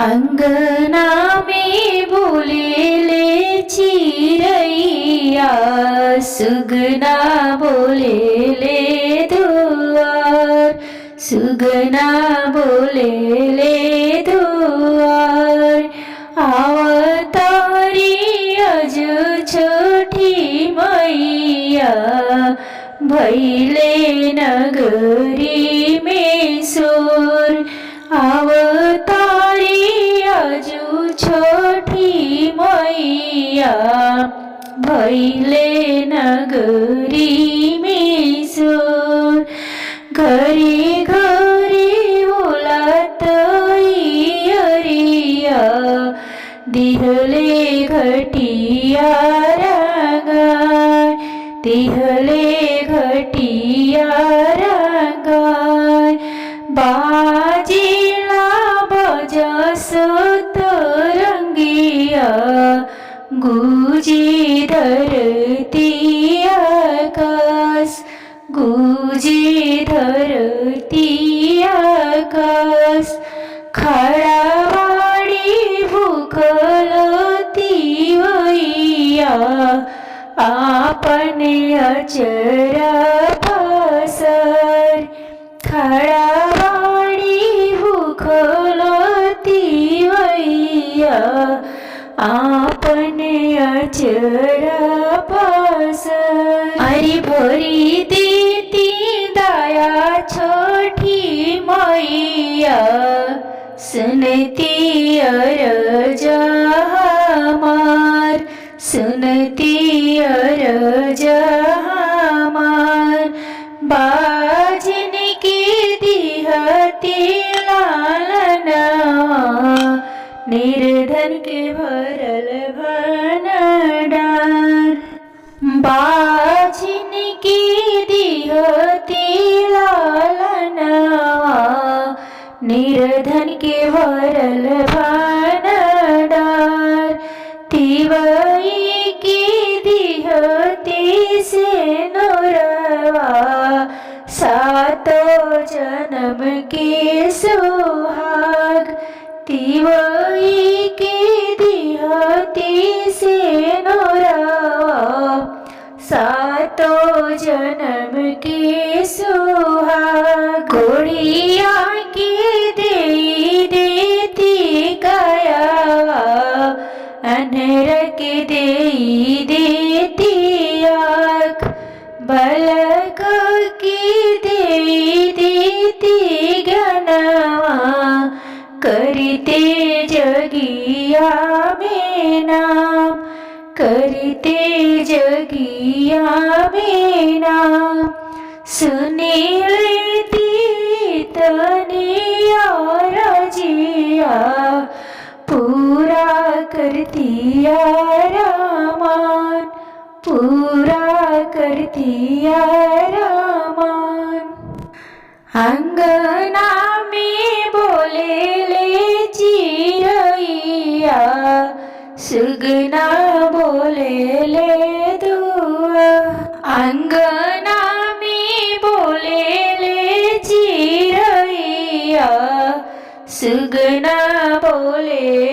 अंगना में बोलेले चिरैया, सुगना बोलेले दुआर, सुगना बोलेले दुआर। आवतारी अज छोटी मैया, भैले नगरी में शोर। आवतारी अजू छोटी मैया, भैले नगरी में शोर। घरी घरी बोलात अरिया, दिहले घटिया रंगाय, दिहले घटिया रंगाय। बाजिला बजस तरंगिया, गुजी धरती आकाश, गुजी धरती आकाश। खड़ावाड़ी भूखलती वैया, आपने अचरा पसर। खड़ावाड़ी भूखलती वैया, आपने अचरा पसर। अरे भरी देती दया छोटी मैया, सुनती अरज हमार, सुनती अरज हमार। बाजन के दिहती लालना, निर्धन के भरल भंडार। बाजन के दिहती लालना, निर्धन के भरल भंडार। तिवई के दिहती से नोरवा, सातो जन्म के सुहाग। तिवई के दिहती से नोरवा, सातो जन्म के सुहाग। घोड़िया के दे देती काया, अनर के दे देती आँख। बालक की दे देती ज्ञानवा, करते जगिया में नाम, करते जगिया में नाम। सुने लेती तनिया रजिया, पूरा करती रामान, पूरा करती रामान। अंगना में बोलेले चिरैया, सुगना बोलेले दुआ। अंगना में बोलेले चिरैया, सुगना बोले